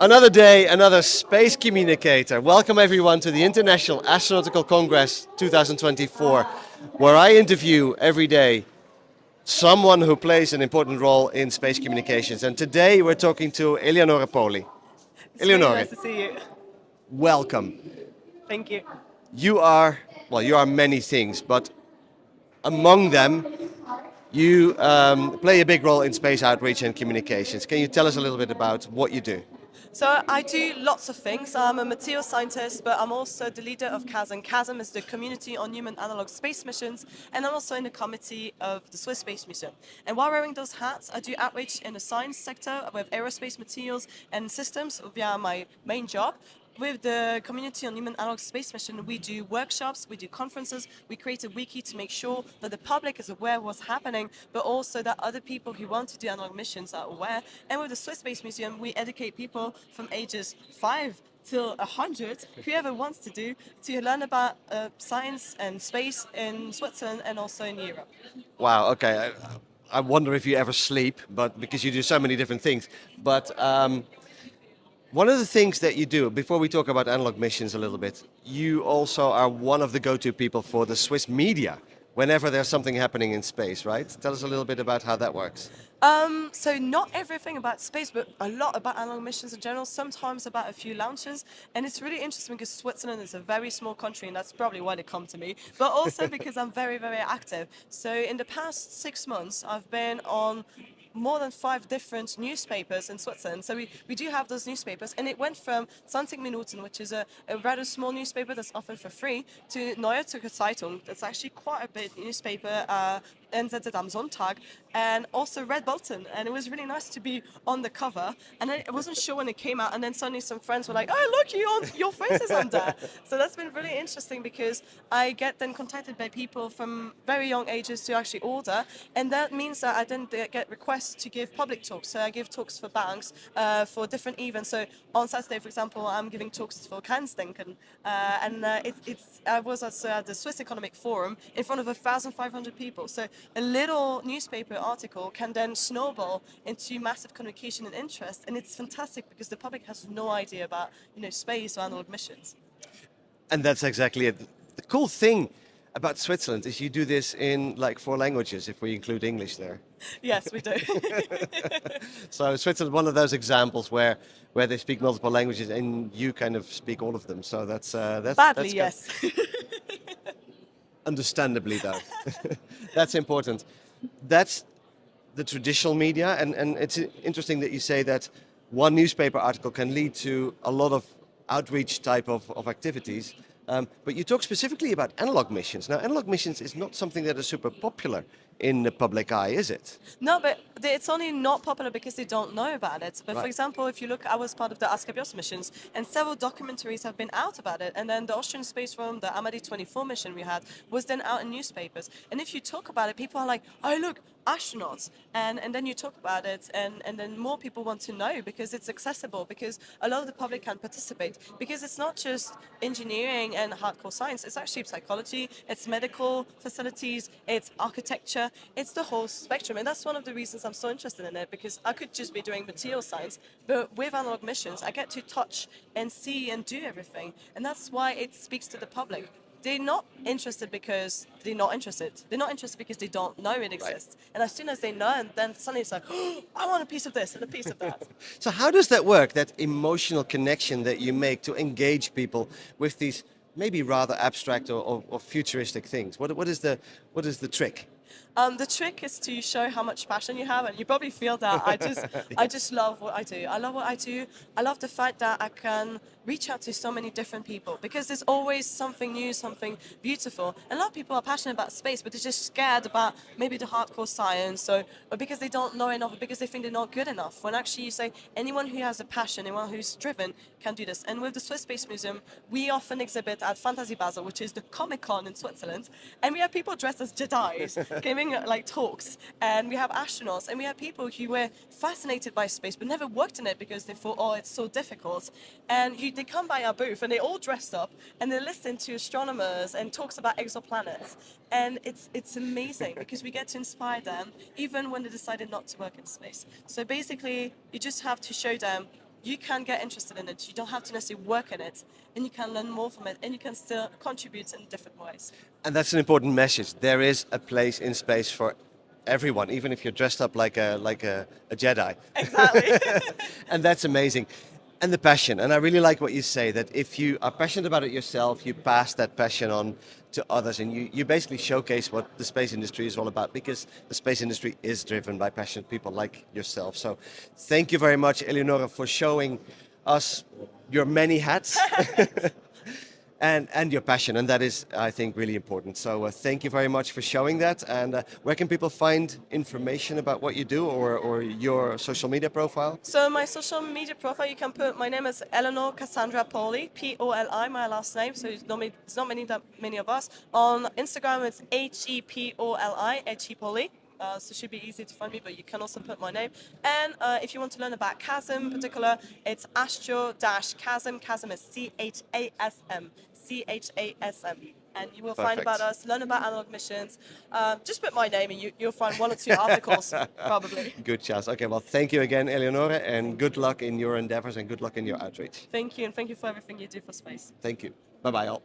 Another day, another Space Communicator. Welcome everyone to the International Astronautical Congress 2024, where I interview every day someone who plays an important role in space communications. And today we're talking to Eleonore Poli. It's really Eleonore, nice to see you. welcome. Thank you. You are, you are many things, but among them, you play a big role in space outreach and communications. Can you tell us a little bit about what you do? So I do lots of things. I'm a material scientist, but I'm also the leader of CHASM. CHASM is the Community on Human Analog Space Missions, and I'm also in the committee of the Swiss Space Museum. And while wearing those hats, I do outreach in the science sector with aerospace materials and systems via my main job. With the Community on Human Analog Space Mission, we do workshops, we do conferences, we create a wiki to make sure that the public is aware of what's happening, but also that other people who want to do analog missions are aware. And with the Swiss Space Museum, we educate people from ages 5 till 100, whoever wants to learn about science and space in Switzerland and also in Europe. Wow, okay. I wonder if you ever sleep, but because you do so many different things. But one of the things that you do, before we talk about analog missions a little bit, you also are one of the go-to people for the Swiss media whenever there's something happening in space, right? Tell us a little bit about how that works. So not everything about space, but a lot about analog missions in general, sometimes about a few launches. And it's really interesting because Switzerland is a very small country, and that's probably why they come to me, but also because I'm very, very active. So in the past 6 months, I've been on more than 5 different newspapers in Switzerland. So we do have those newspapers, and it went from 20 Minuten, which is a rather small newspaper that's often for free, to Neue Zürcher Zeitung. That's actually quite a big newspaper, NZZ am Sonntag, and also Red Bolton. And it was really nice to be on the cover. And I wasn't sure when it came out, and then suddenly some friends were like, "Oh, look, your face is on there." So that's been really interesting because I get then contacted by people from very young ages to actually order, and that means that I then get requests to give public talks. So I give talks for banks, for different events. So on Saturday, for example, I'm giving talks for Kleinsdenken, I was also at the Swiss Economic Forum in front of 1,500 people. So a little newspaper article can then snowball into massive communication and interest, and it's fantastic because the public has no idea about space or analog missions. And that's exactly it. The cool thing about Switzerland is you do this in like 4 languages, if we include English there. Yes, we do. So Switzerland, one of those examples where they speak multiple languages and you kind of speak all of them. So Badly, that's good. yes. Understandably though. That's important. That's the traditional media, and it's interesting that you say that one newspaper article can lead to a lot of outreach type of activities. But you talk specifically about analog missions. Now, analog missions is not something that is super popular in the public eye, is it? No, but it's only not popular because they don't know about it. But for Right. example, if you look, I was part of the Askabios missions, and several documentaries have been out about it. And then the Austrian space program, the Amadi 24 mission we had, was then out in newspapers. And if you talk about it, people are like, "Oh, look, astronauts," and then you talk about it, and then more people want to know because it's accessible, because a lot of the public can participate, because it's not just engineering and hardcore science, it's actually psychology, it's medical facilities, it's architecture, it's the whole spectrum. And that's one of the reasons I'm so interested in it, because I could just be doing material science, but with analog missions I get to touch and see and do everything, and that's why it speaks to the public. They're not interested because they're not interested. They're not interested because they don't know it exists. And as soon as they learn, then suddenly it's like, "Oh, I want a piece of this and a piece of that." So how does that work, that emotional connection that you make to engage people with these maybe rather abstract or futuristic things? What is the trick? The trick is to show how much passion you have, and you probably feel that. I just love what I do. I love what I do. I love the fact that I can reach out to so many different people, because there's always something new, something beautiful. And a lot of people are passionate about space, but they're just scared about maybe the hardcore science, or because they don't know enough, or because they think they're not good enough. When actually you say anyone who has a passion, anyone who's driven can do this. And with the Swiss Space Museum, we often exhibit at Fantasy Basel, which is the Comic Con in Switzerland, and we have people dressed as Jedis giving like talks, and we have astronauts, and we have people who were fascinated by space but never worked in it because they thought, "Oh, it's so difficult." And they come by our booth and they're all dressed up and they listen to astronomers and talks about exoplanets, and it's amazing because we get to inspire them even when they decided not to work in space. So basically, you just have to show them you can get interested in it. You don't have to necessarily work in it, and you can learn more from it, and you can still contribute in different ways. And that's an important message. There is a place in space for everyone, even if you're dressed up like a Jedi. Exactly. And that's amazing. And the passion. And I really like what you say, that if you are passionate about it yourself, you pass that passion on to others, and you basically showcase what the space industry is all about, because the space industry is driven by passionate people like yourself. So thank you very much, Eleonore, for showing us your many hats. And your passion, and that is, I think, really important. So thank you very much for showing that. And where can people find information about what you do, or your social media profile? So my social media profile, you can put my name is Eleonore Cassandra Poli, Poli, my last name. So it's not many of us. On Instagram, it's HEPOLI, HEPOLI. So it should be easy to find me, but you can also put my name. And if you want to learn about CHASM in particular, it's astro-chasm. CHASM is CHASM. CHASM. And you will find about Perfect. us, learn about analog missions. Just put my name and you'll find one or two articles, probably. Good chance. Okay, well, thank you again, Eleonore, and good luck in your endeavors and good luck in your outreach. Thank you, and thank you for everything you do for space. Thank you. Bye bye, all.